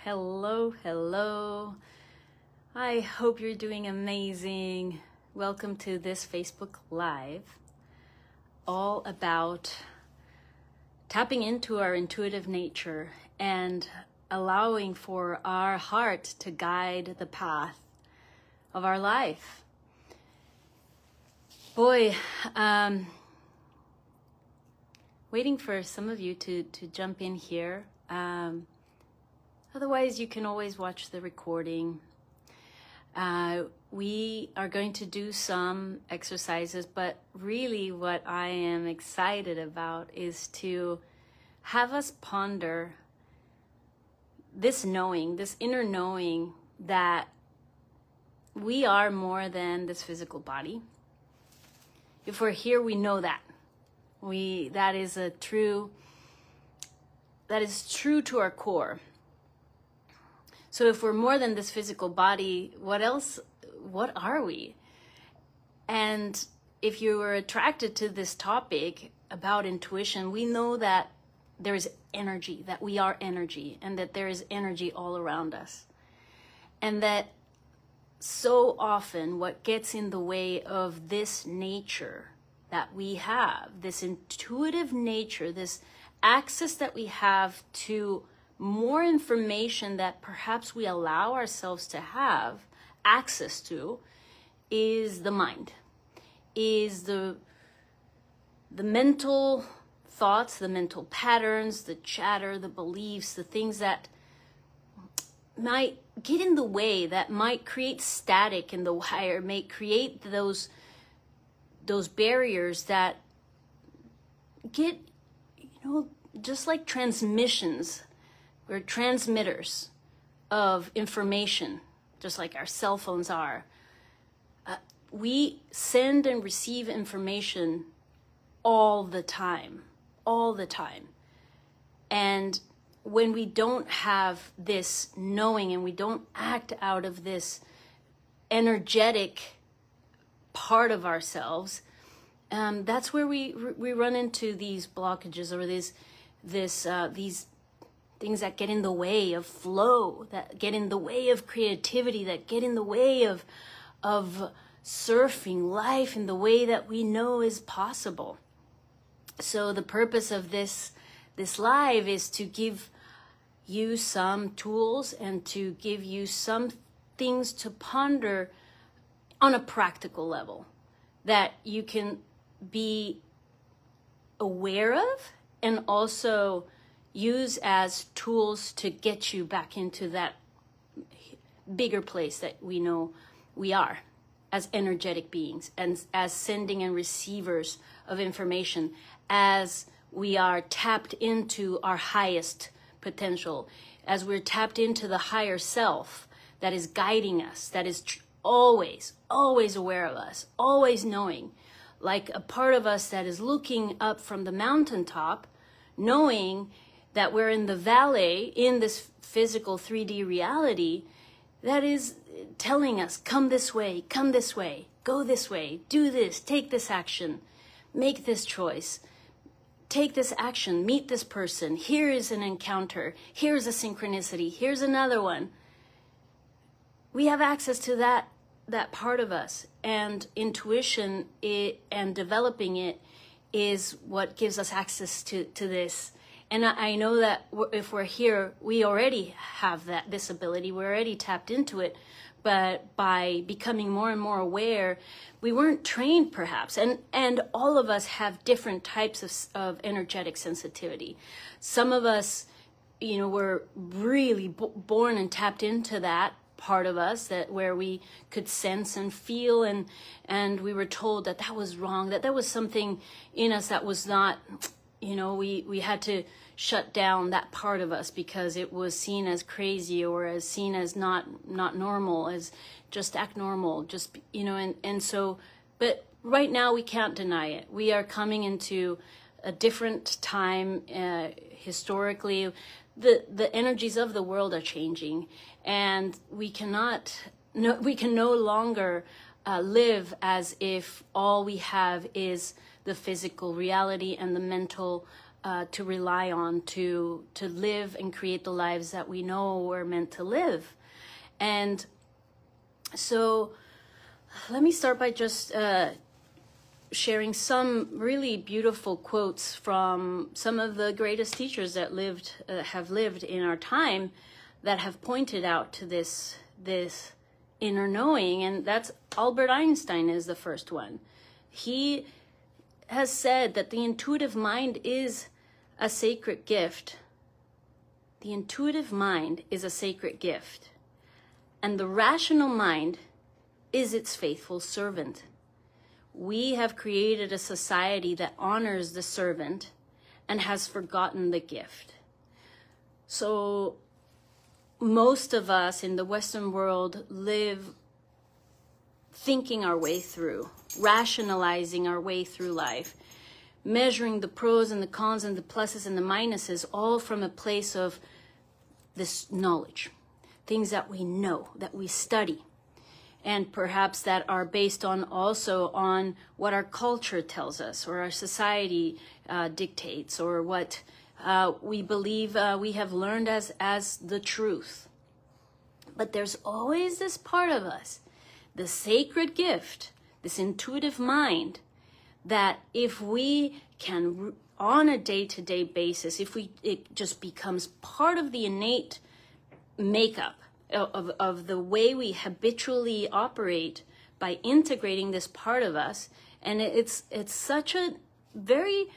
Hello, hello. I hope you're doing amazing. Welcome to this Facebook Live, all about tapping into our intuitive nature and allowing for our heart to guide the path of our life. Boy, waiting for some of you to jump in here. Otherwise, you can always watch the recording. We are going to do some exercises, but really what I am excited about is to have us ponder this knowing, this inner knowing that we are more than this physical body. If we're here, we know that. That is true to our core. So if we're more than this physical body, what else? What are we? And if you were attracted to this topic about intuition, we know that there is energy, that we are energy, and that there is energy all around us. And that so often what gets in the way of this nature that we have, this intuitive nature, this access that we have to more information that perhaps we allow ourselves to have access to, is the mind, is the mental thoughts, the mental patterns, the chatter, the beliefs, the things that might get in the way, that might create static in the wire, may create those barriers that get, just like transmissions. We're transmitters of information, just like our cell phones are. We send and receive information all the time. And when we don't have this knowing and we don't act out of this energetic part of ourselves, that's where we run into these blockages or these things that get in the way of flow, that get in the way of creativity, that get in the way of surfing life in the way that we know is possible. So the purpose of this live is to give you some tools and to give you some things to ponder on a practical level that you can be aware of and also use as tools to get you back into that bigger place that we know we are as energetic beings and as sending and receivers of information, as we are tapped into our highest potential, as we're tapped into the higher self that is guiding us, that is always aware of us, always knowing, like a part of us that is looking up from the mountaintop, knowing that we're in the valley, in this physical 3D reality, that is telling us, come this way, go this way, do this, take this action, make this choice, take this action, meet this person, here is an encounter, here's a synchronicity, here's another one. We have access to that part of us, and intuition and developing it is what gives us access to this. And I know that if we're here, we already have this ability. We're already tapped into it. But by becoming more and more aware, we weren't trained perhaps. And all of us have different types of energetic sensitivity. Some of us, were really born and tapped into that part of us, that where we could sense and feel, and we were told that was wrong, that there was something in us that was not, we had to shut down that part of us because it was seen as crazy or as seen as not normal, as just act normal, and so, but right now we can't deny it. We are coming into a different time. Historically, the energies of the world are changing, and we can no longer live as if all we have is the physical reality and the mental to rely on to live and create the lives that we know we're meant to live. And so let me start by just sharing some really beautiful quotes from some of the greatest teachers that have lived in our time, that have pointed out to this inner knowing. And that's Albert Einstein is the first one. He has said that the intuitive mind is a sacred gift. The intuitive mind is a sacred gift, and the rational mind is its faithful servant. We have created a society that honors the servant and has forgotten the gift. So most of us in the Western world live thinking our way through, rationalizing our way through life, measuring the pros and the cons and the pluses and the minuses, all from a place of this knowledge, things that we know, that we study, and perhaps that are based on also on what our culture tells us, or our society dictates, or what we believe we have learned as the truth. But there's always this part of us, the sacred gift, this intuitive mind, that if we can, on a day-to-day basis, it just becomes part of the innate makeup of the way we habitually operate, by integrating this part of us. And it's such a very,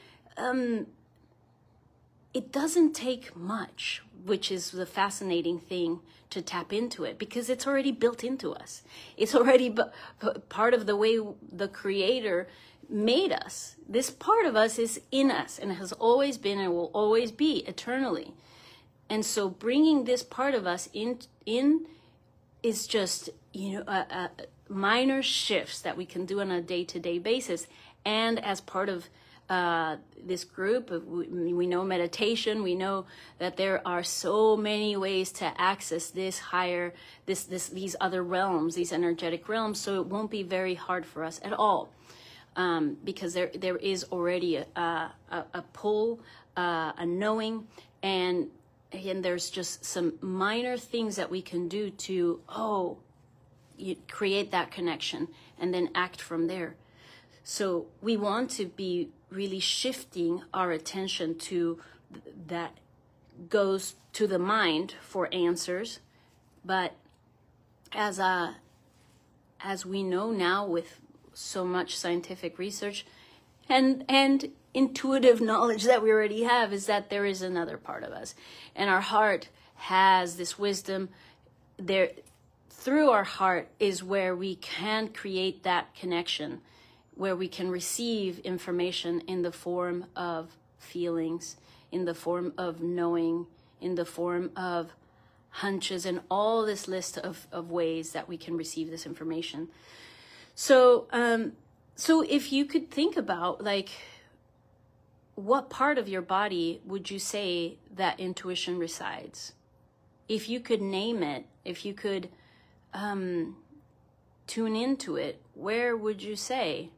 it doesn't take much, which is the fascinating thing, to tap into it, because it's already built into us. It's already part of the way the Creator made us. This part of us is in us, and has always been and will always be eternally. And so bringing this part of us in is just, minor shifts that we can do on a day-to-day basis. And as part of this group, we know meditation, we know that there are so many ways to access this higher, these other realms, these energetic realms. So it won't be very hard for us at all, because there is already a pull, a knowing, and there's just some minor things that we can do to create that connection and then act from there. So we want to be really shifting our attention to that goes to the mind for answers. But as we know now, with so much scientific research and intuitive knowledge that we already have, is that there is another part of us, and our heart has this wisdom. There, through our heart is where we can create that connection, where we can receive information in the form of feelings, in the form of knowing, in the form of hunches, and all this list of ways that we can receive this information. So if you could think about, like, what part of your body would you say that intuition resides? If you could name it, if you could tune into it, where would you say?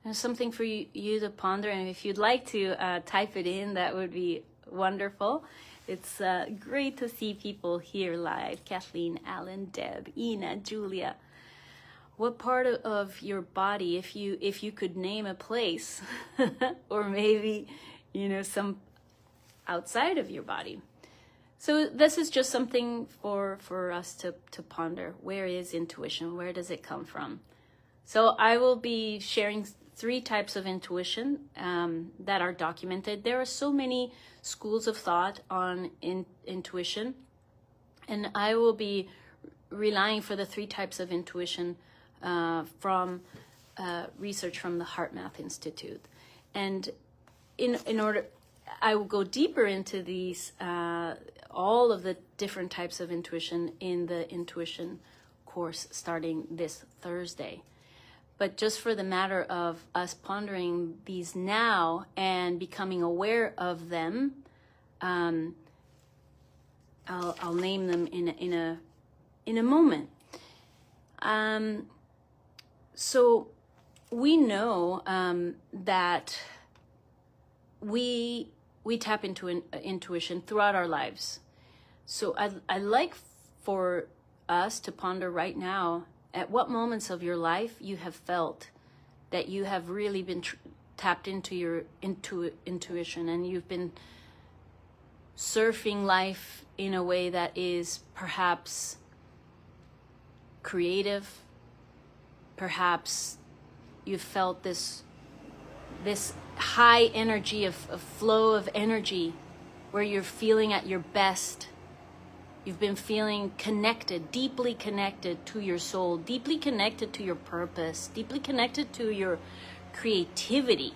There's something for you to ponder, and if you'd like to type it in, that would be wonderful. It's great to see people here live. Kathleen, Alan, Deb, Ina, Julia. What part of your body, if you could name a place, or maybe, some outside of your body. So this is just something for us to ponder. Where is intuition? Where does it come from? So I will be sharing 3 types of intuition that are documented. There are so many schools of thought on intuition, and I will be relying for the 3 types of intuition from research from the HeartMath Institute. And in order, I will go deeper into these, all of the different types of intuition in the intuition course starting this Thursday. But just for the matter of us pondering these now and becoming aware of them, I'll name them in a moment. So we know that we we tap into intuition throughout our lives. So I'd like for us to ponder right now, at what moments of your life you have felt that you have really been tapped into your intuition, and you've been surfing life in a way that is perhaps creative. Perhaps you've felt this high energy of flow of energy where you're feeling at your best. You've been feeling connected, deeply connected to your soul, deeply connected to your purpose, deeply connected to your creativity.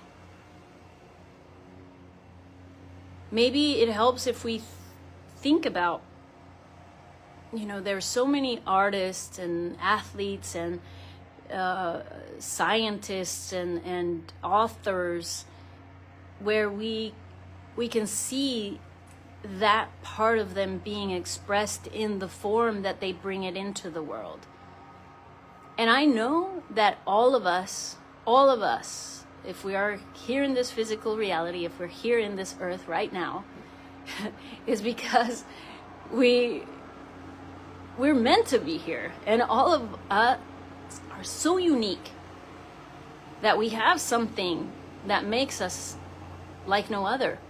Maybe it helps if we think about, there's so many artists and athletes and scientists and authors where we can see that part of them being expressed in the form that they bring it into the world. And I know that all of us, if we are here in this physical reality, if we're here in this earth right now, is because we're meant to be here. And all of us are so unique that we have something that makes us like no other.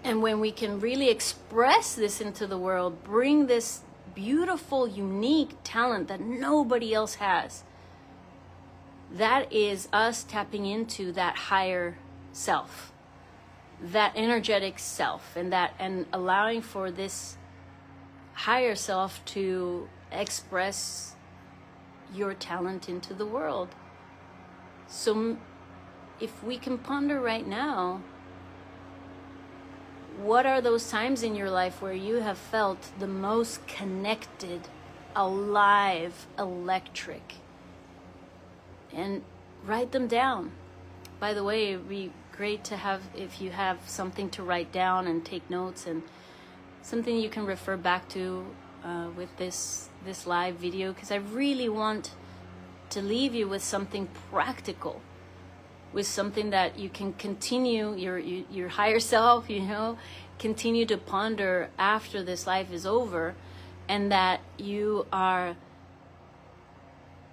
And when we can really express this into the world, bring this beautiful, unique talent that nobody else has, that is us tapping into that higher self, that energetic self, and allowing for this higher self to express your talent into the world. So if we can ponder right now, what are those times in your life where you have felt the most connected, alive, electric? And write them down. By the way, it'd be great to have, if you have something to write down and take notes, and something you can refer back to with this live video, because I really want to leave you with something practical, with something that you can continue your higher self, continue to ponder after this life is over, and that you are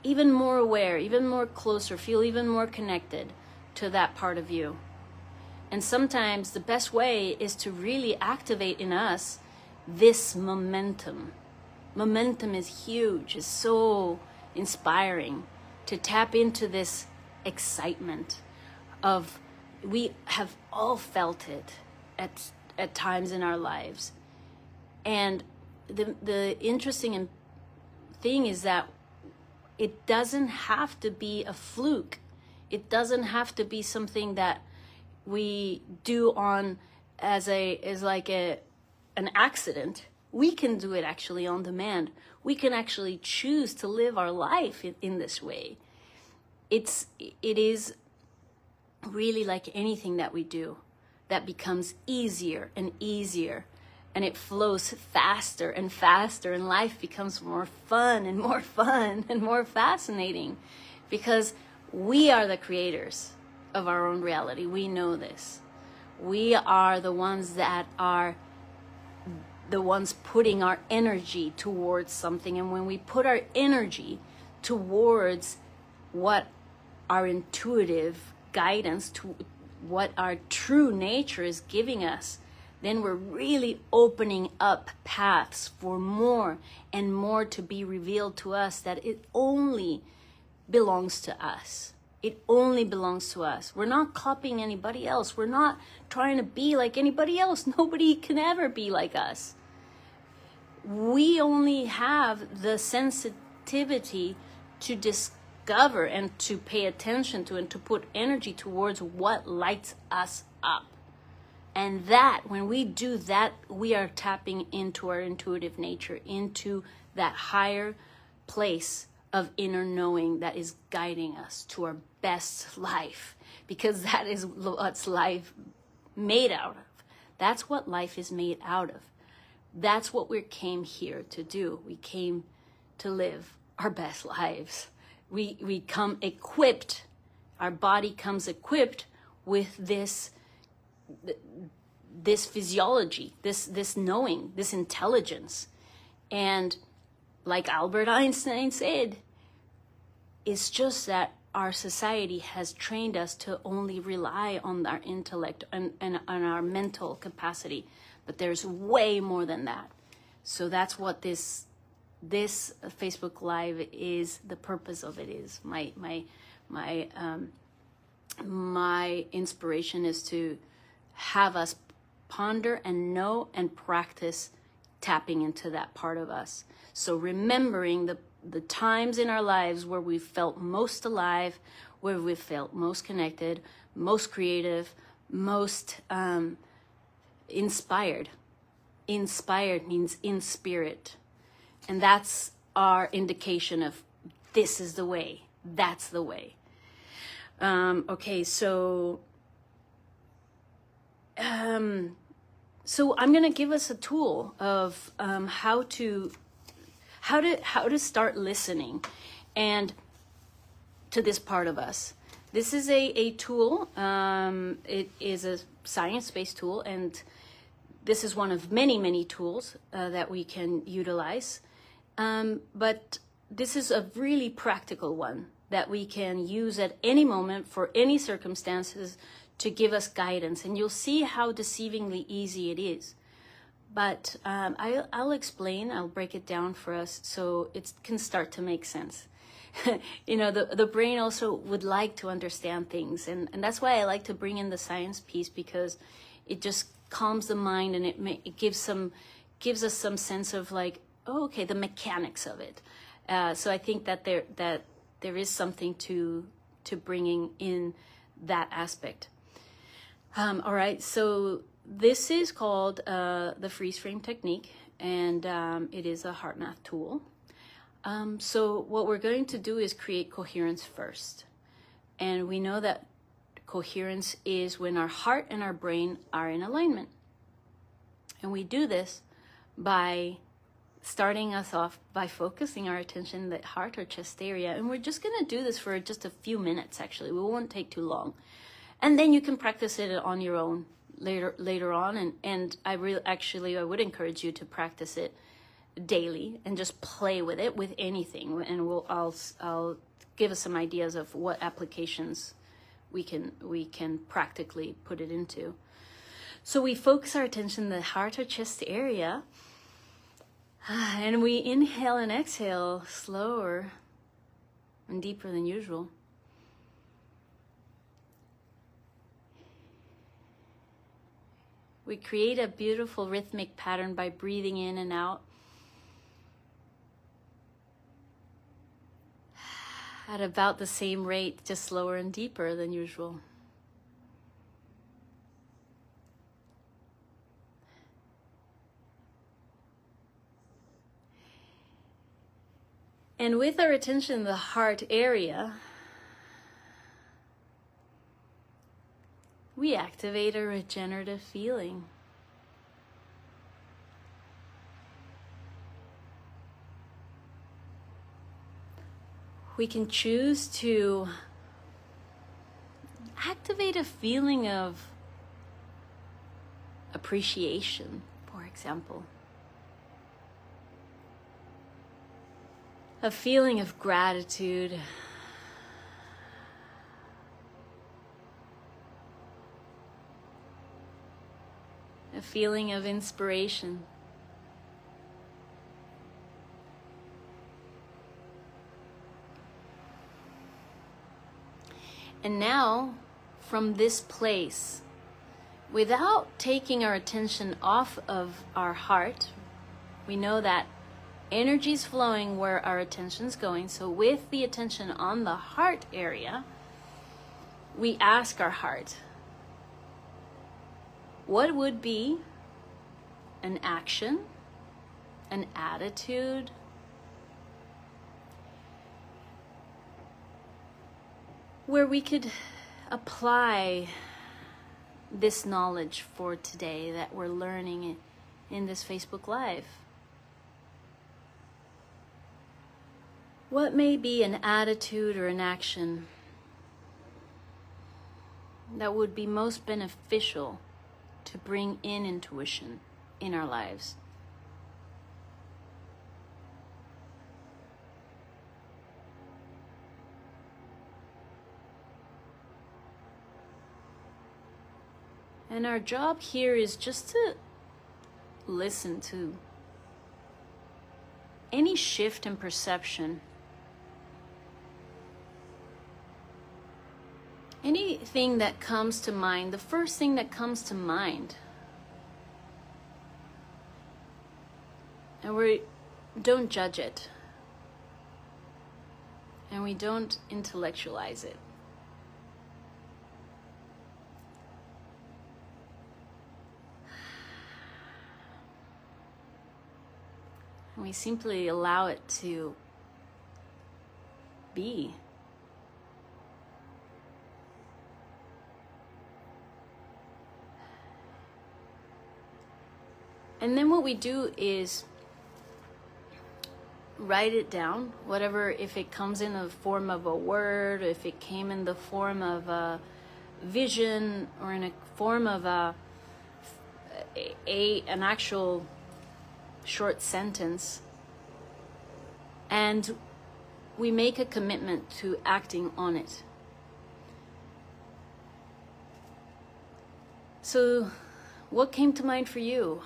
even more aware, even more closer, feel even more connected to that part of you. And sometimes the best way is to really activate in us this momentum. Momentum is huge, it's so inspiring to tap into this excitement of, we have all felt it at times in our lives. And the interesting thing is that it doesn't have to be a fluke. It doesn't have to be something that we do on as an accident. We can do it actually on demand. We can actually choose to live our life in this way. It is really like anything that we do that becomes easier and easier, and it flows faster and faster, and life becomes more fun and more fun and more fascinating, because we are the creators of our own reality. We know this. We are the ones that are the ones putting our energy towards something. And when we put our energy towards what our intuitive guidance, to what our true nature is giving us, then we're really opening up paths for more and more to be revealed to us, that it only belongs to us. It only belongs to us. We're not copying anybody else. We're not trying to be like anybody else. Nobody can ever be like us. We only have the sensitivity to discover and to pay attention to and to put energy towards what lights us up. And that, when we do that, we are tapping into our intuitive nature, into that higher place of inner knowing that is guiding us to our best life, because that is what's life made out of. That's what life is made out of. That's what we came here to do. We came to live our best lives. We come equipped. Our body comes equipped with this this physiology, this knowing, this intelligence. And like Albert Einstein said, it's just that our society has trained us to only rely on our intellect and on our mental capacity. But there's way more than that. So that's what this Facebook Live is, the purpose of it is. My inspiration is to have us ponder and know and practice tapping into that part of us. So remembering the times in our lives where we felt most alive, where we felt most connected, most creative, most inspired. Inspired means in spirit. And that's our indication of this is the way, that's the way. Okay, so I'm going to give us a tool of how to start listening and to this part of us. This is a tool. It is a science-based tool, and this is one of many tools that we can utilize. But this is a really practical one that we can use at any moment for any circumstances to give us guidance. And you'll see how deceivingly easy it is. But I'll explain, I'll break it down for us so it can start to make sense. You know, the brain also would like to understand things. And that's why I like to bring in the science piece, because it just calms the mind, and it gives us some sense of like, oh, okay, the mechanics of it. So I think that there is something to bringing in that aspect. All right, so this is called the freeze frame technique, and it is a heart math tool. So what we're going to do is create coherence first. And we know that coherence is when our heart and our brain are in alignment. And we do this by starting us off by focusing our attention in the heart or chest area. And we're just going to do this for just a few minutes, actually. We won't take too long. And then you can practice it on your own later on. And I would encourage you to practice it daily and just play with it with anything. And I'll give us some ideas of what applications we can practically put it into. So we focus our attention in the heart or chest area, and we inhale and exhale slower and deeper than usual. We create a beautiful rhythmic pattern by breathing in and out at about the same rate, just slower and deeper than usual. And with our attention in the heart area, we activate a regenerative feeling. We can choose to activate a feeling of appreciation, for example. A feeling of gratitude. A feeling of inspiration. And now, from this place, without taking our attention off of our heart, we know that energy is flowing where our attention's going. So with the attention on the heart area, we ask our heart, what would be an action, an attitude, where we could apply this knowledge for today that we're learning in this Facebook Live? What may be an attitude or an action that would be most beneficial to bring in intuition in our lives. And our job here is just to listen to any shift in perception, anything that comes to mind, the first thing that comes to mind. And we don't judge it. And we don't intellectualize it. We simply allow it to be. And then what we do is write it down, whatever, if it comes in the form of a word, if it came in the form of a vision, or in a form of an actual short sentence, and we make a commitment to acting on it. So what came to mind for you?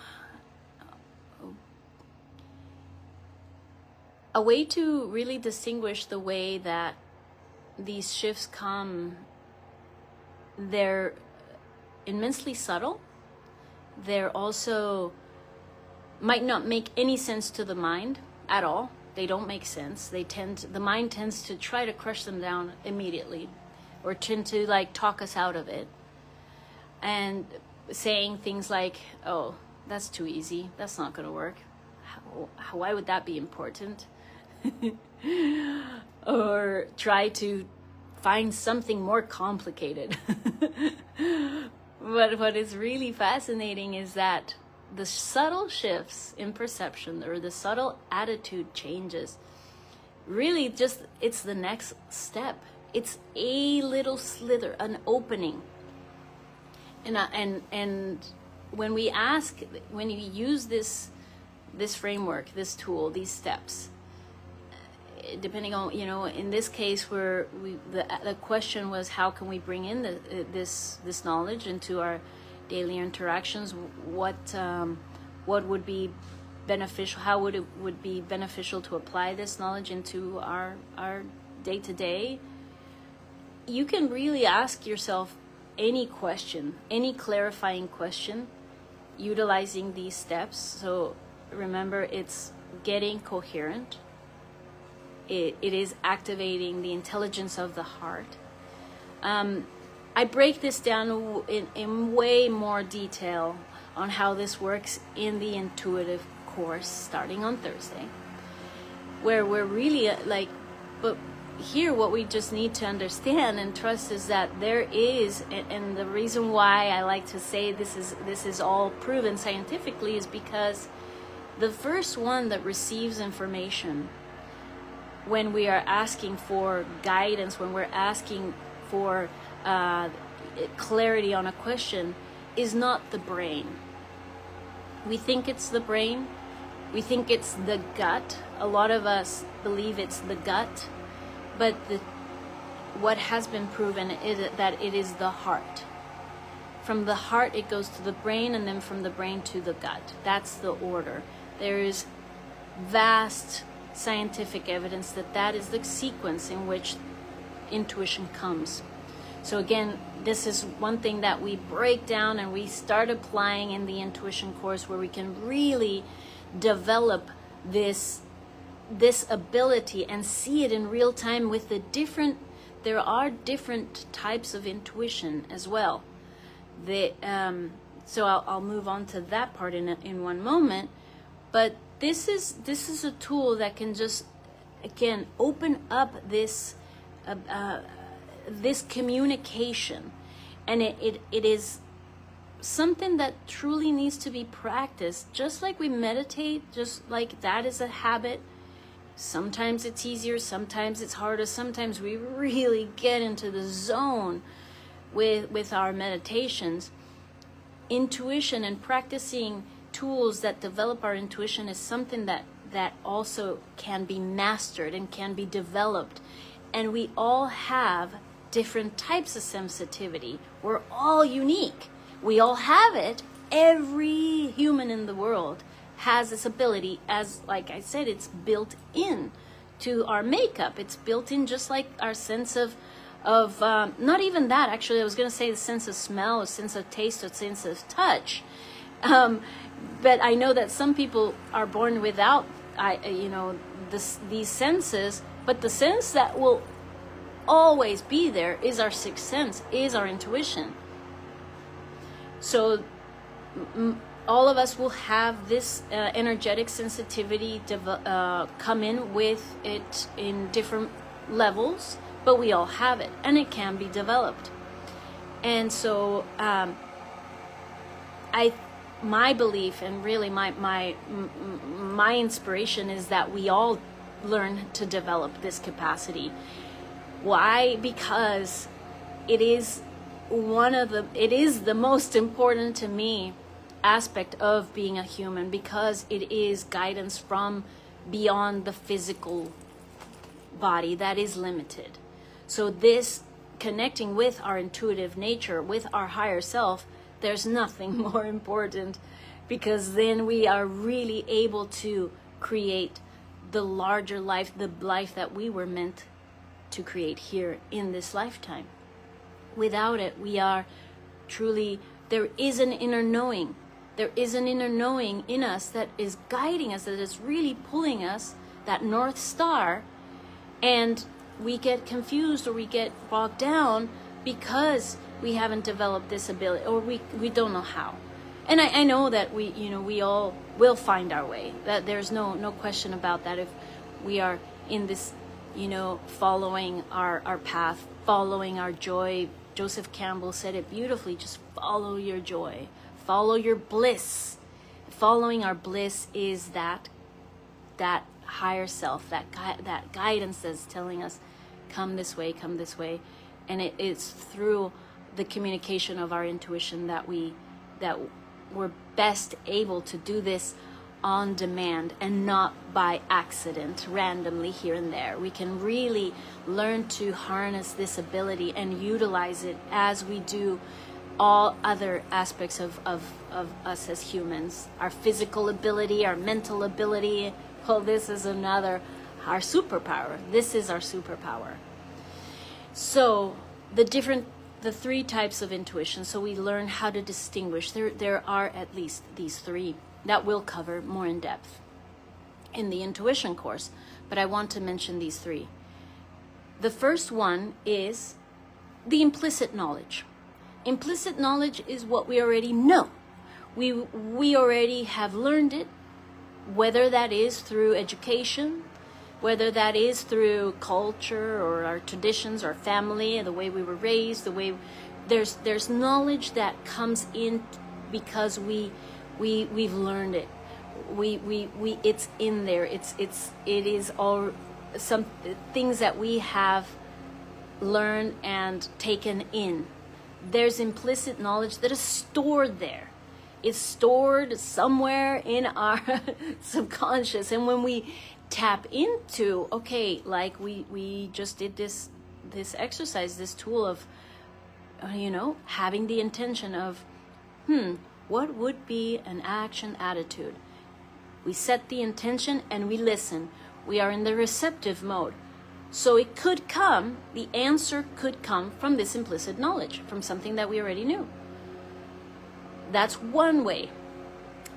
A way to really distinguish the way that these shifts come, they're immensely subtle. They're also might not make any sense to the mind at all. They don't make sense. The mind tends to try to crush them down immediately, or tend to like talk us out of it, and saying things like, oh, that's too easy, that's not going to work, why would that be important? Or try to find something more complicated. But what is really fascinating is that the subtle shifts in perception, or the subtle attitude changes, really just, it's the next step. It's a little slither, an opening. And when we use this framework, this tool, these steps, depending on, in this case, where the question was, how can we bring in this knowledge into our daily interactions? What would be beneficial? How would it be beneficial to apply this knowledge into our day-to-day? You can really ask yourself any question, any clarifying question, utilizing these steps. So remember, it's getting coherent. It is activating the intelligence of the heart. I break this down in way more detail on how this works in the intuitive course starting on Thursday, where we're really but here what we just need to understand and trust is that there is, and the reason why I like to say this is all proven scientifically is because the first one that receives information when we are asking for guidance, when we're asking for clarity on a question, is not the brain. We think it's the brain. We think it's the gut. A lot of us believe it's the gut, but what has been proven is that it is the heart. From the heart it goes to the brain, and then from the brain to the gut. That's the order. There is vast scientific evidence that is the sequence in which intuition comes. So again, this is one thing that we break down and we start applying in the intuition course, where we can really develop this ability and see it in real time with there are different types of intuition as well. So I'll move on to that part in one moment, but this is a tool that can just, again, open up this communication, and it is something that truly needs to be practiced, just like we meditate, just like that is a habit. Sometimes it's easier, sometimes it's harder, sometimes we really get into the zone with our meditations. intuition and practicing tools that develop our intuition is something that also can be mastered and can be developed. And we all have different types of sensitivity. We're all unique. We all have it. Every human in the world has this ability. As like I said, it's built in to our makeup. It's built in, just like our sense of not even that, actually. I was going to say the sense of smell, a sense of taste, a sense of touch. But I know that some people are born without, these senses. But the sense that will always be there is our sixth sense, is our intuition. So all of us will have this energetic sensitivity come in with it in different levels, but we all have it, and it can be developed. And so my belief, and really my inspiration, is that we all learn to develop this capacity. Why? Because it is the most important to me aspect of being a human, because it is guidance from beyond the physical body that is limited. So this connecting with our intuitive nature, with our higher self, there's nothing more important, because then we are really able to create the larger life, the life that we were meant to create here in this lifetime. Without it, we are truly, there is an inner knowing. There is an inner knowing in us that is guiding us, that is really pulling us, that North Star, and we get confused or we get bogged down because we haven't developed this ability, or we don't know how. And I know that we all will find our way. That there's no question about that. If we are in this, following our path, following our joy. Joseph Campbell said it beautifully. Just follow your joy, follow your bliss. Following our bliss is that higher self, that guidance that's telling us, come this way, and it's through the communication of our intuition that we're best able to do this on demand and not by accident, randomly here and there. We can really learn to harness this ability and utilize it as we do all other aspects of us as humans. Our physical ability, our mental ability. Well, this is our superpower. This is our superpower. So the three types of intuition. So we learn how to distinguish. There are at least these three that we'll cover more in depth in the intuition course, but I want to mention these three. The first one is the implicit knowledge. Implicit knowledge is what we already know. We already have learned it, whether that is through education, whether that is through culture or our traditions, our family, the way we were raised, the way there's knowledge that comes in because we've learned it. We it's in there. It is all some things that we have learned and taken in. There's implicit knowledge that is stored there. It's stored somewhere in our subconscious, and when we tap into, okay, like we just did this exercise, this tool of having the intention of what would be an action attitude. We set the intention and we listen. We are in the receptive mode. So it could come, the answer could come from this implicit knowledge, from something that we already knew. That's one way.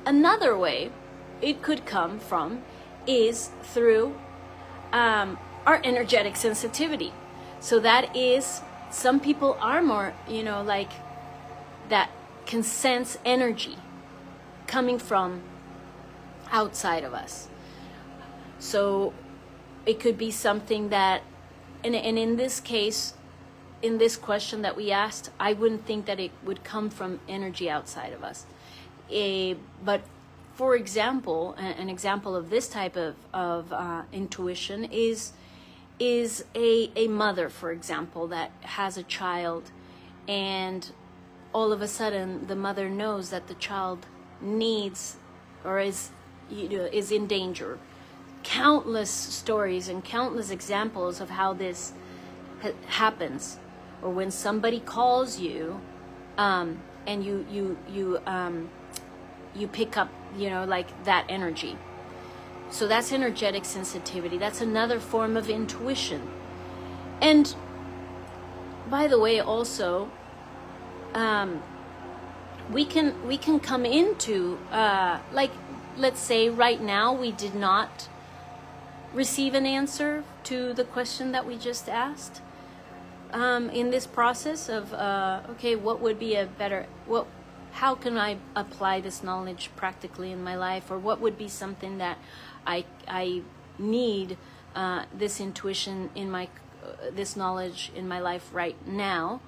Another way it could come from is through our energetic sensitivity. So that is, some people are more, like that, can sense energy coming from outside of us. So it could be something that, and in this case, in this question that we asked, I wouldn't think that it would come from energy outside of us. But for example, an example of this type of intuition is a mother, for example, that has a child, and all of a sudden the mother knows that the child needs or is in danger. Countless stories and countless examples of how this happens, or when somebody calls you, and you pick up, like that energy. So that's energetic sensitivity. That's another form of intuition. And by the way, also, we can come into, like, let's say right now we did not receive an answer to the question that we just asked. In this process of, okay, what would be how can I apply this knowledge practically in my life? Or what would be something that I need this intuition in this knowledge in my life right now?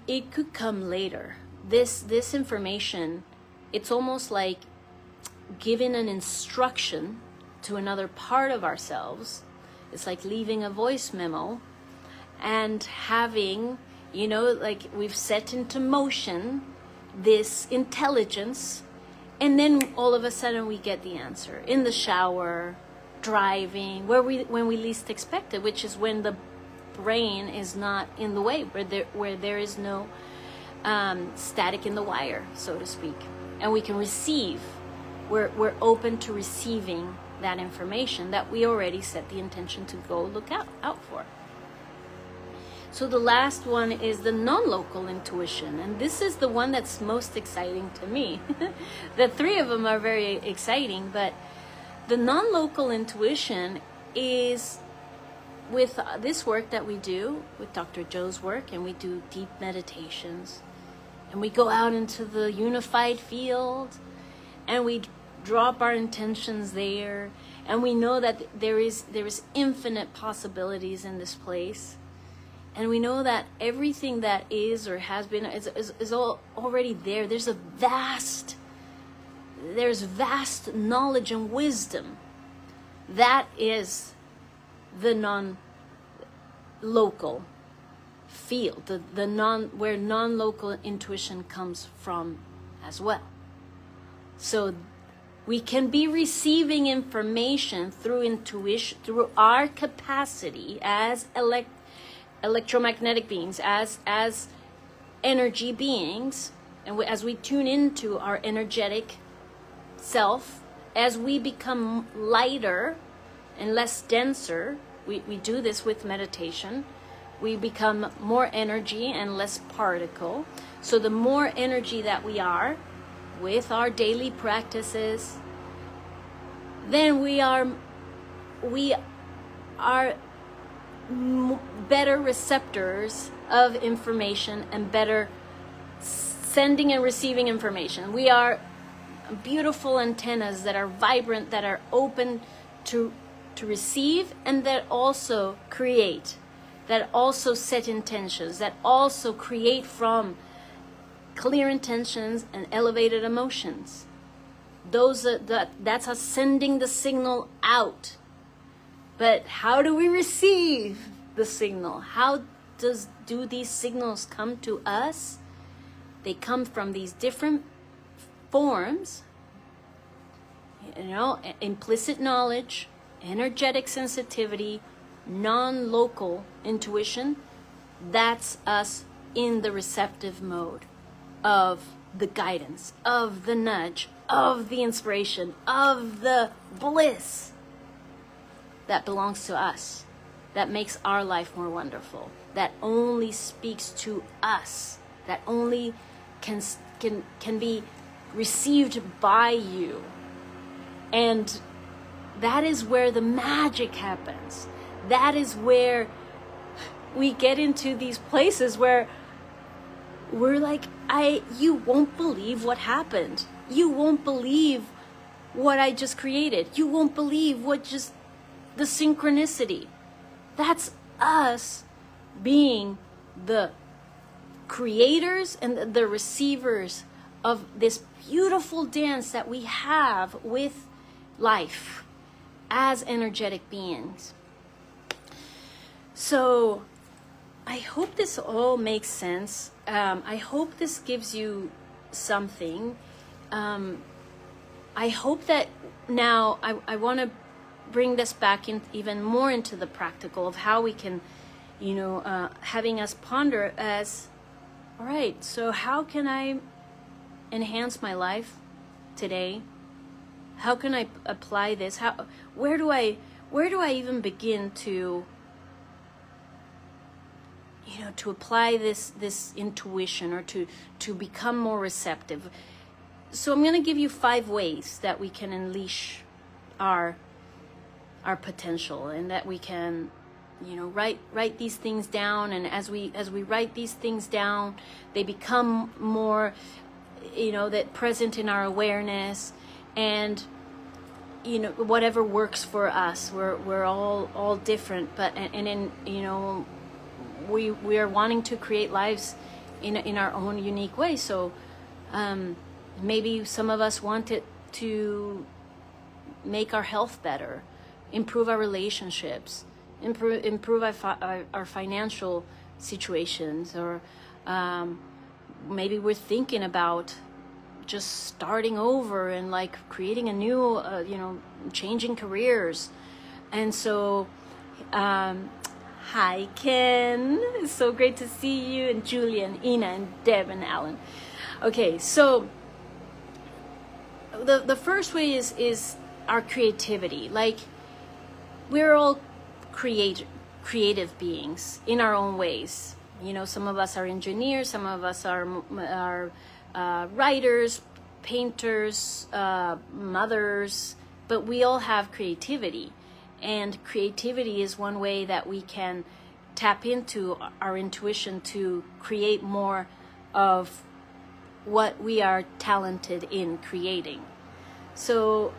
It could come later. This information, it's almost like giving an instruction to another part of ourselves. It's like leaving a voice memo and having, like we've set into motion this intelligence, and then all of a sudden we get the answer in the shower, driving, when we least expect it, which is when the brain is not in the way, where there is no static in the wire, so to speak, and we can receive. We're open to receiving that information that we already set the intention to go look out for. So the last one is the non-local intuition, and this is the one that's most exciting to me. The three of them are very exciting, but the non-local intuition is with this work that we do, with Dr. Joe's work, and we do deep meditations, and we go out into the unified field, and we drop our intentions there, and we know that there is infinite possibilities in this place. And we know that everything that is or has been is all already there. There's vast knowledge and wisdom. That is the non-local field, where non-local intuition comes from as well. So we can be receiving information through intuition, through our capacity as electromagnetic beings, as energy beings, and as we tune into our energetic self, as we become lighter and less denser, we do this with meditation, we become more energy and less particle. So the more energy that we are with our daily practices, then we are better receptors of information and better sending and receiving information. We are beautiful antennas that are vibrant, that are open to receive, and that also create, that also set intentions, that also create from clear intentions and elevated emotions. That's us sending the signal out. But how do we receive the signal? How do these signals come to us? They come from these different forms, implicit knowledge, energetic sensitivity, non-local intuition. That's us in the receptive mode of the guidance, of the nudge, of the inspiration, of the bliss that belongs to us, that makes our life more wonderful, that only speaks to us, that only can be received by you. And that is where the magic happens. That is where we get into these places where we're like, you won't believe what happened. You won't believe what I just created. You won't believe the synchronicity. That's us being the creators and the receivers of this beautiful dance that we have with life as energetic beings. So I hope this all makes sense. I hope this gives you something. I hope that now I want to bring this back in even more into the practical of how we can, having us ponder as, all right, so how can I enhance my life today? How can I apply this? Where do I even begin to, to apply this intuition, or to become more receptive? So I'm going to give you 5 ways that we can unleash our potential, and that we can, write these things down. And as we write these things down, they become more, that present in our awareness. And whatever works for us, we're all different, but we are wanting to create lives in our own unique way. So maybe some of us want it to make our health better, improve our relationships, improve our financial situations, or maybe we're thinking about just starting over and like creating a new, changing careers. And so, hi Ken, it's so great to see you, and Julian, Ina, and Deb, and Alan. Okay, so the first way is our creativity. Like, we're all creative beings in our own ways. Some of us are engineers, some of us are writers, painters, mothers, but we all have creativity. And creativity is one way that we can tap into our intuition to create more of what we are talented in creating. So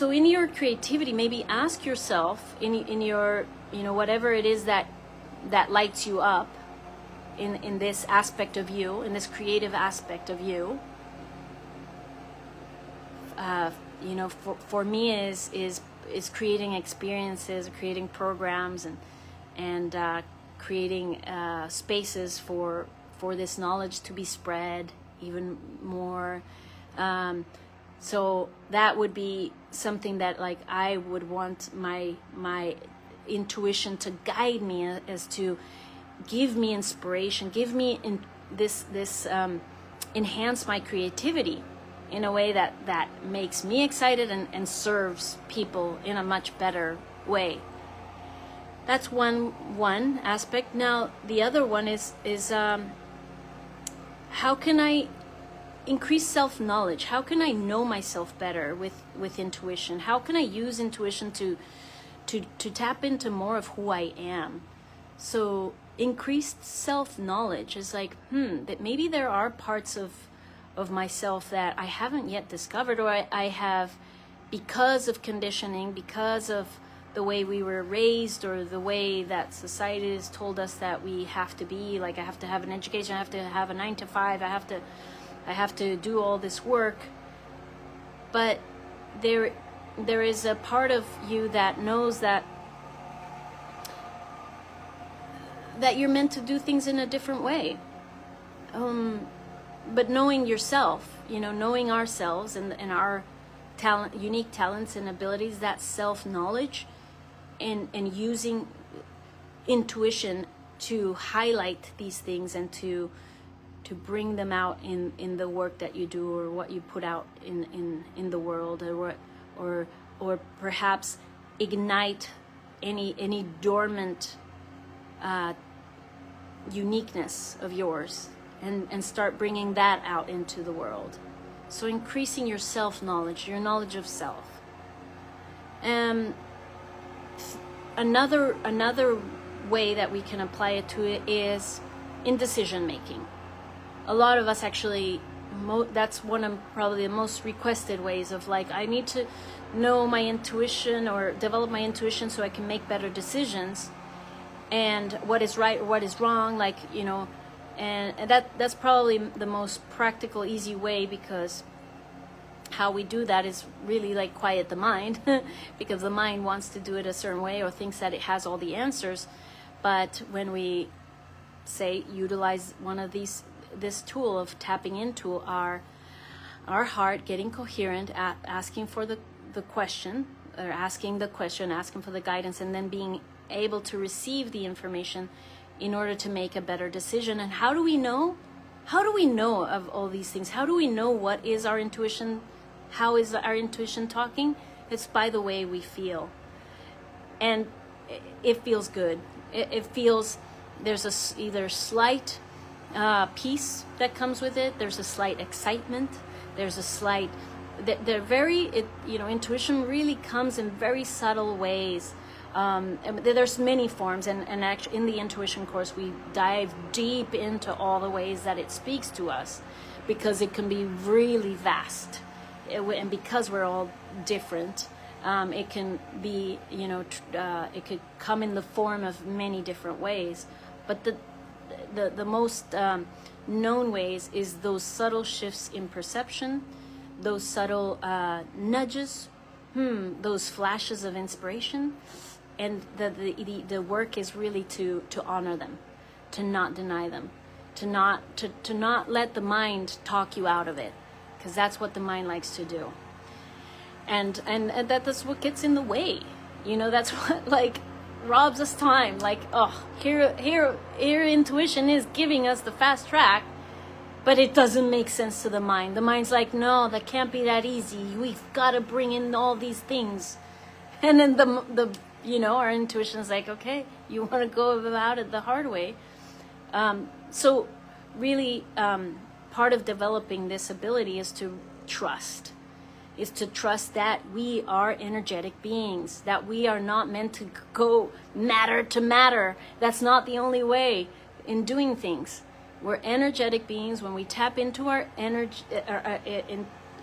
in your creativity, maybe ask yourself in your, whatever it is that lights you up in this aspect of you, in this creative aspect of you. For me is creating experiences, creating programs, and creating spaces for this knowledge to be spread even more. So that would be something that, like, I would want my intuition to guide me as to give me inspiration, give me enhance my creativity in a way that makes me excited and serves people in a much better way. That's one aspect. Now the other one is how can I increase self-knowledge? How can I know myself better with intuition? How can I use intuition to tap into more of who I am? So increased self-knowledge is like, that maybe there are parts of myself that I haven't yet discovered, or I have, because of conditioning, because of the way we were raised, or the way that society has told us that we have to be. Like, I have to have an education, I have to have a 9 to 5, I have to do all this work. But there is a part of you that knows that you're meant to do things in a different way. But knowing yourself, knowing ourselves and our unique talents and abilities, that self-knowledge, and using intuition to highlight these things and to bring them out in the work that you do, or what you put out in the world, or perhaps ignite any dormant uniqueness of yours, and start bringing that out into the world. So increasing your self-knowledge, your knowledge of self. Another way that we can apply it to it is in decision making. A lot of us actually, that's one of probably the most requested ways of, like, I need to know my intuition, or develop my intuition so I can make better decisions, and what is right or what is wrong, like, and that's probably the most practical, easy way, because how we do that is really like quiet the mind because the mind wants to do it a certain way or thinks that it has all the answers. But when we say utilize one of this tool of tapping into our heart, getting coherent, asking for the question, or asking the question, asking for the guidance, and then being able to receive the information in order to make a better decision. And how do we know? How do we know of all these things? How do we know what is our intuition? How is our intuition talking? It's by the way we feel. And it feels good. It feels, there's either slight peace that comes with it. There's a slight excitement. There's a slight, they're very, intuition really comes in very subtle ways. There's many forms, and actually in the intuition course we dive deep into all the ways that it speaks to us, because it can be really vast, and because we're all different, it can be, it could come in the form of many different ways. But the most known ways is those subtle shifts in perception, those subtle nudges, those flashes of inspiration. And the work is really to honor them, to not deny them, to not let the mind talk you out of it, because that's what the mind likes to do. And that's what gets in the way. That's what like robs us time. Like, oh, here intuition is giving us the fast track, but it doesn't make sense to the mind. The mind's like, no, that can't be that easy. We've got to bring in all these things. And then our intuition is like, okay, you want to go about it the hard way. So really, part of developing this ability is to trust. Is to trust that we are energetic beings, that we are not meant to go matter to matter. That's not the only way in doing things. We're energetic beings. When we tap into our energy,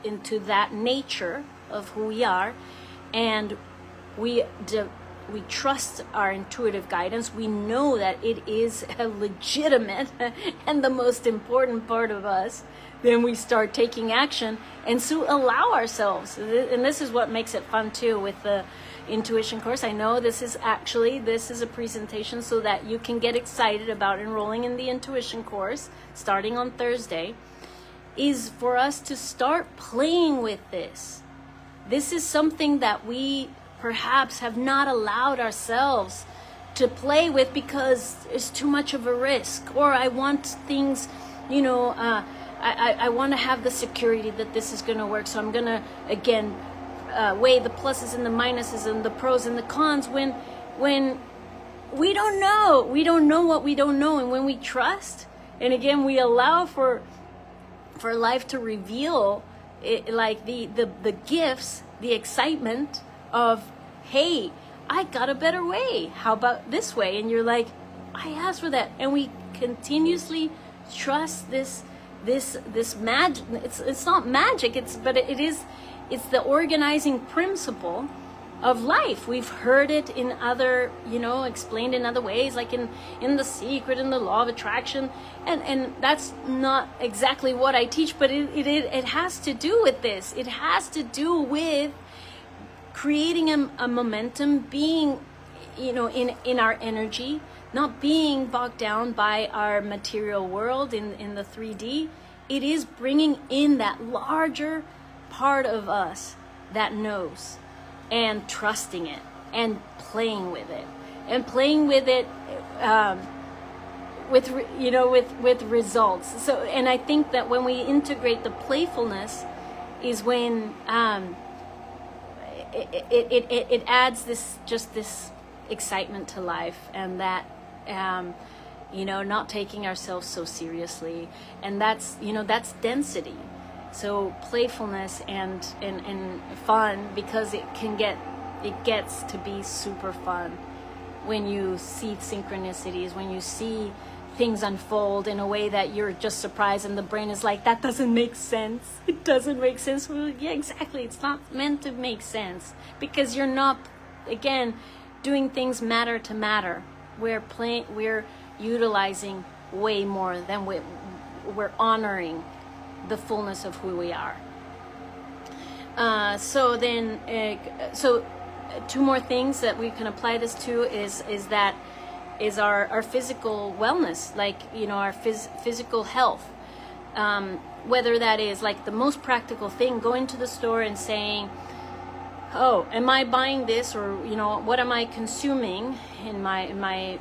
into that nature of who we are, and we trust our intuitive guidance, we know that it is a legitimate and the most important part of us, then we start taking action and so allow ourselves. And this is what makes it fun too with the intuition course. I know this is a presentation so that you can get excited about enrolling in the intuition course starting on Thursday, is for us to start playing with this. This is something that we perhaps have not allowed ourselves to play with because it's too much of a risk, or I want things, I want to have the security that this is going to work, so I'm going to again weigh the pluses and the minuses and the pros and the cons when we don't know what we don't know. And when we trust, and again we allow for life to reveal it, like the gifts, the excitement of, hey, I got a better way. How about this way? And you're like, I asked for that. And we continuously trust this magic. It's not magic. It's the organizing principle of life. We've heard it in other, explained in other ways, like in The Secret, in the Law of Attraction, and that's not exactly what I teach, but it has to do with this. It has to do with creating a momentum, being, in our energy, not being bogged down by our material world in the 3D. It is bringing in that larger part of us that knows, and trusting it, and playing with it, with results. So, and I think that when we integrate the playfulness, is when it adds this excitement to life, and that not taking ourselves so seriously, and that's density. So playfulness and fun, because it gets to be super fun when you see synchronicities, when you see things unfold in a way that you're just surprised, and the brain is like, that doesn't make sense. It doesn't make sense. Well, yeah, exactly. It's not meant to make sense, because you're not, again, doing things matter to matter. We're utilizing way more than we're honoring the fullness of who we are. So then, two more things that we can apply this to is our physical wellness, like, you know, our physical health. Whether that is like the most practical thing, going to the store and saying, oh, am I buying this, or, you know, what am I consuming in my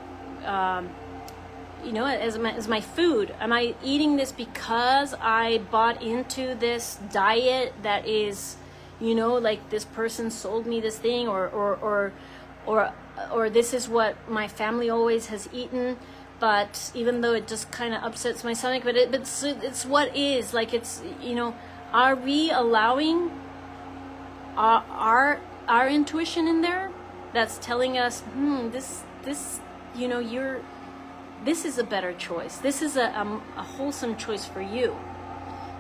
you know, as my food? Am I eating this because I bought into this diet that is, you know, like this person sold me this thing, or this is what my family always has eaten, but even though it just kind of upsets my stomach, but it's what is, like, it's, you know, are we allowing our intuition in there that's telling us, this, you know, this is a better choice. This is a wholesome choice for you.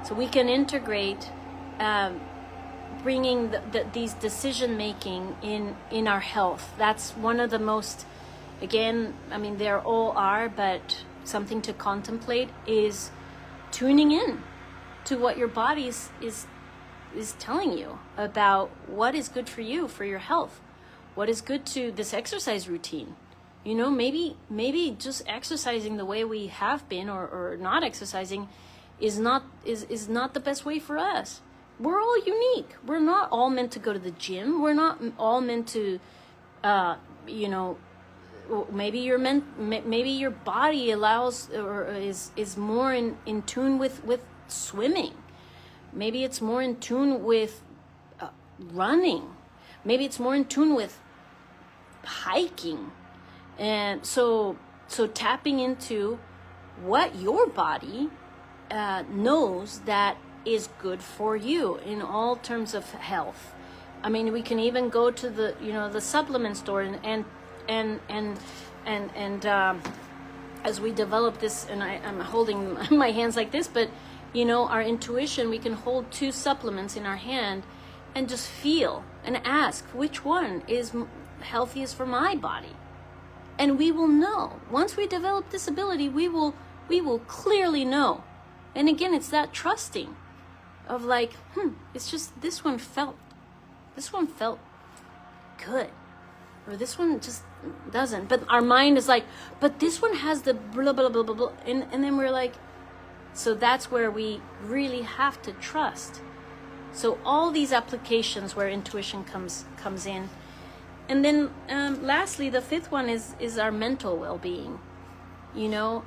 So we can integrate bringing these decision making in our health. That's one of the most, again, I mean, they all are, but something to contemplate is tuning in to what your body is telling you about what is good for you, for your health, what is good to this exercise routine. You know, maybe just exercising the way we have been, or not exercising, is not the best way for us. We're all unique. We're not all meant to go to the gym. We're not all meant to, you know, maybe maybe your body allows, or is more in tune with swimming. Maybe it's more in tune with running. Maybe it's more in tune with hiking. And so tapping into what your body knows that is good for you in all terms of health. I mean, we can even go to the, you know, the supplement store and as we develop this, and I'm holding my hands like this, but, you know, our intuition, we can hold 2 supplements in our hand and just feel and ask which one is healthiest for my body. And we will know. Once we develop this ability, we will clearly know. And again, it's that trusting of like, it's just this one felt good, or this one just doesn't. But our mind is like, but this one has the blah blah blah blah blah, and then we're like, so that's where we really have to trust. So all these applications where intuition comes in. And then lastly, the 5th one is our mental well-being, you know,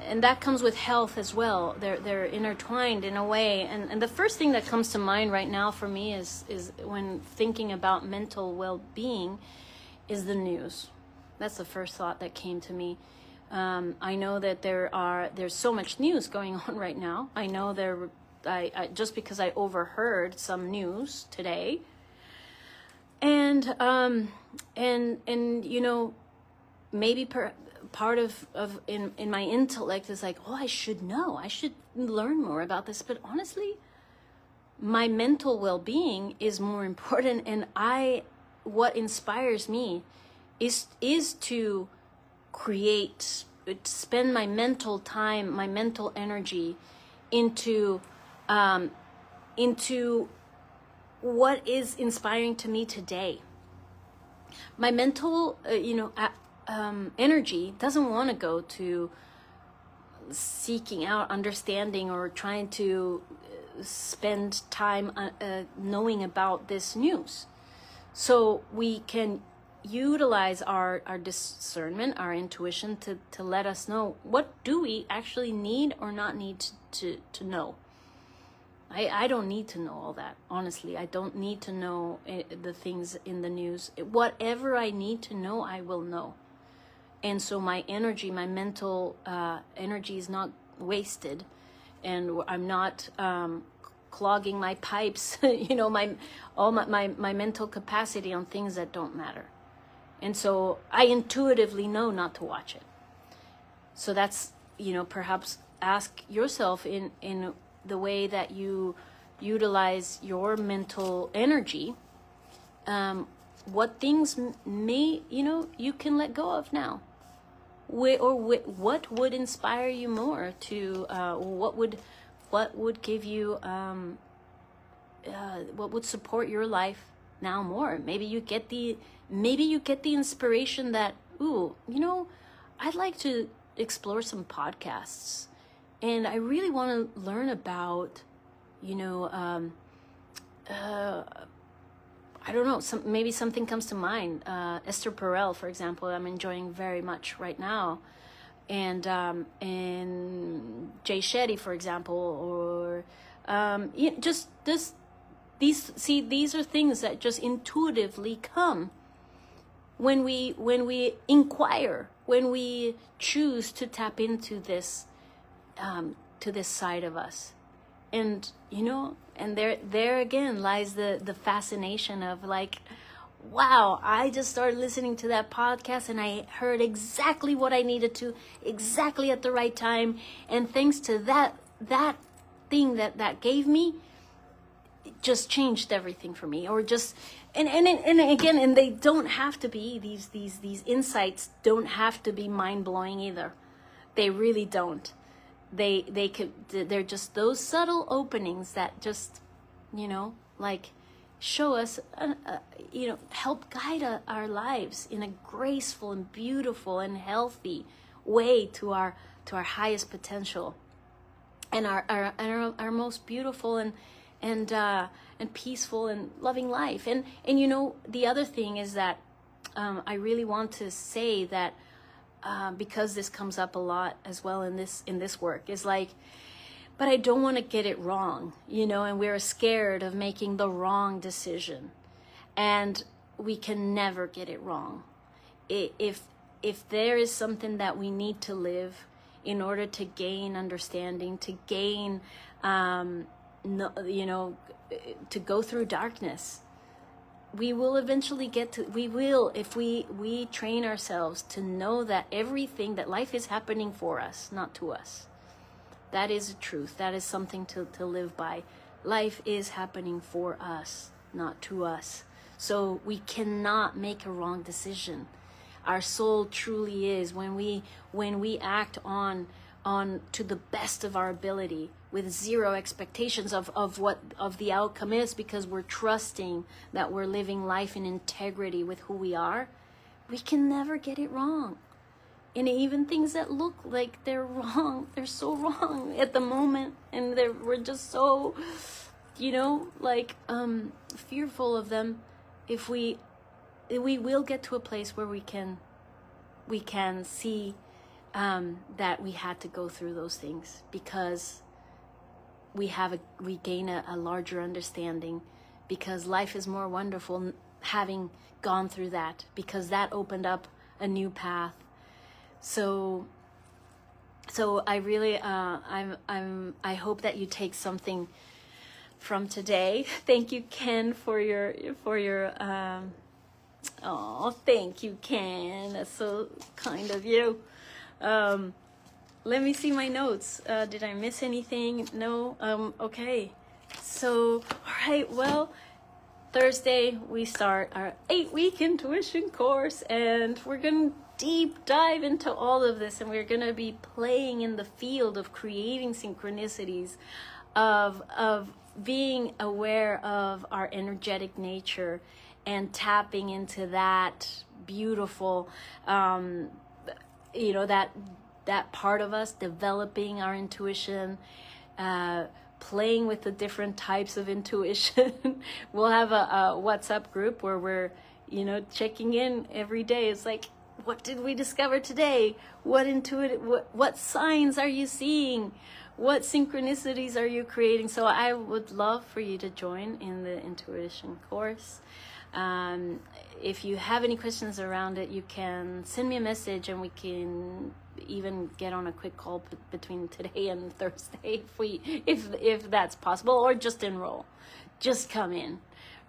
and that comes with health as well. They're intertwined in a way. And the first thing that comes to mind right now for me is when thinking about mental well-being is the news. That's the first thought that came to me. I know that there's so much news going on right now. I know I just because I overheard some news today. And you know, maybe part of in my intellect is like, oh, I should know, I should learn more about this. But honestly, my mental well-being is more important, and what inspires me is to spend my mental time, my mental energy into what is inspiring to me today. My mental, energy doesn't want to go to seeking out understanding or trying to spend time knowing about this news. So we can utilize our discernment, our intuition to let us know, what do we actually need or not need to know. I don't need to know all that, honestly. I don't need to know the things in the news. Whatever I need to know, I will know. And so my energy, my mental energy is not wasted, and I'm not clogging my pipes, my mental capacity on things that don't matter. And so I intuitively know not to watch it. So that's, perhaps ask yourself in the way that you utilize your mental energy, what things may, you can let go of now. What would inspire you more to, what would give you what would support your life now more. Maybe you get the inspiration that, ooh, I'd like to explore some podcasts, and I really want to learn about, I don't know, maybe something comes to mind. Esther Perel, for example, I'm enjoying very much right now. And Jay Shetty, for example, or just this. These are things that just intuitively come when we inquire, when we choose to tap into this side of us. And and there again lies the fascination of like, wow, I just started listening to that podcast and I heard exactly what I needed to, exactly at the right time, and thanks to that thing that gave me, it just changed everything for me. Or just and again, and they don't have to be, these insights don't have to be mind-blowing either. They really don't. They're just those subtle openings that just, like show us, help guide our lives in a graceful and beautiful and healthy way to our highest potential, and our most beautiful and peaceful and loving life. And the other thing is that I really want to say that, because this comes up a lot as well in this work, is like, but I don't want to get it wrong, and we're scared of making the wrong decision, and we can never get it wrong. If there is something that we need to live in order to gain understanding, to gain, to go through darkness, we will eventually if we train ourselves to know that everything, that life is happening for us, not to us. That is a truth. That is something to live by. Life is happening for us, not to us. So we cannot make a wrong decision. Our soul truly is, when we act on to the best of our ability, with zero expectations of the outcome is, because we're trusting that we're living life in integrity with who we are, we can never get it wrong. And even things that look like they're wrong, they're so wrong at the moment, and we're just so, fearful of them. If we will get to a place where we can see that we had to go through those things, because we gain a larger understanding, because life is more wonderful having gone through that, because that opened up a new path. So I really I hope that you take something from today. Thank you, Ken, for your thank you, Ken. That's so kind of you. Let me see my notes. Did I miss anything? No? Okay. So, all right, well, Thursday we start our 8-week intuition course, and we're going to deep dive into all of this, and we're going to be playing in the field of creating synchronicities, of being aware of our energetic nature and tapping into that beautiful, that part of us, developing our intuition, playing with the different types of intuition. We'll have a WhatsApp group where we're, checking in every day. It's like, what did we discover today? What signs are you seeing? What synchronicities are you creating? So I would love for you to join in the intuition course. If you have any questions around it, you can send me a message, and we can even get on a quick call between today and Thursday if that's possible, or just enroll. Just come in.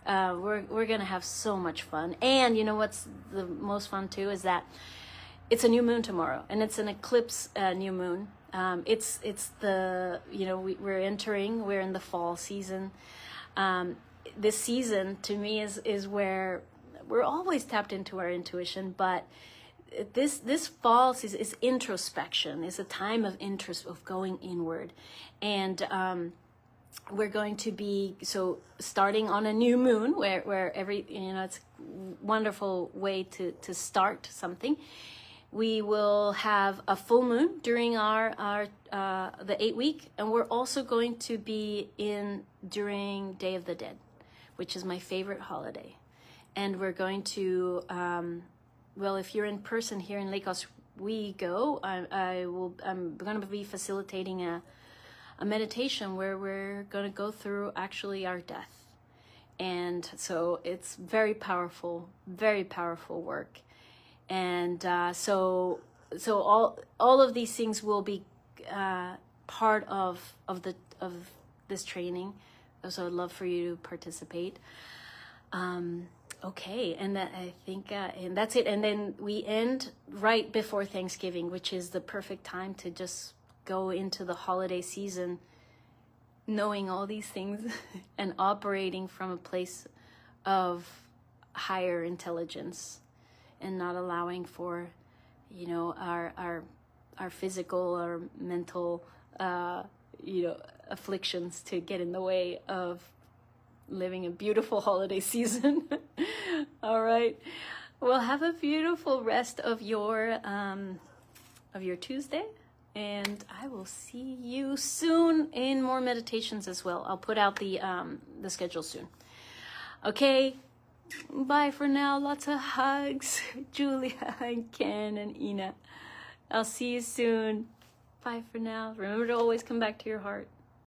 We're gonna have so much fun. And you know what's the most fun too is that it's a new moon tomorrow, and it's an eclipse new moon. It's the we're in the fall season. This season to me is where we're always tapped into our intuition, but this fall season is introspection. It's a time of going inward, and we're going to be starting on a new moon where every, it's a wonderful way to start something. We will have a full moon during our the 8 week, and we're also going to be in during Day of the Dead, which is my favorite holiday. And we're going to well, if you're in person here in Lake Oswego, I'm going to be facilitating a meditation where we're going to go through actually our death. And so it's very powerful work. And so all of these things will be part of this training. So I'd love for you to participate. Okay, and that, I think, and that's it. And then we end right before Thanksgiving, which is the perfect time to just go into the holiday season knowing all these things and operating from a place of higher intelligence, and not allowing for, our physical or mental, afflictions to get in the way of living a beautiful holiday season. All right. Well, have a beautiful rest of your Tuesday, and I will see you soon in more meditations as well. I'll put out the schedule soon. Okay. Bye for now. Lots of hugs, Julia and Ken and Ina. I'll see you soon. Bye for now. Remember to always come back to your heart.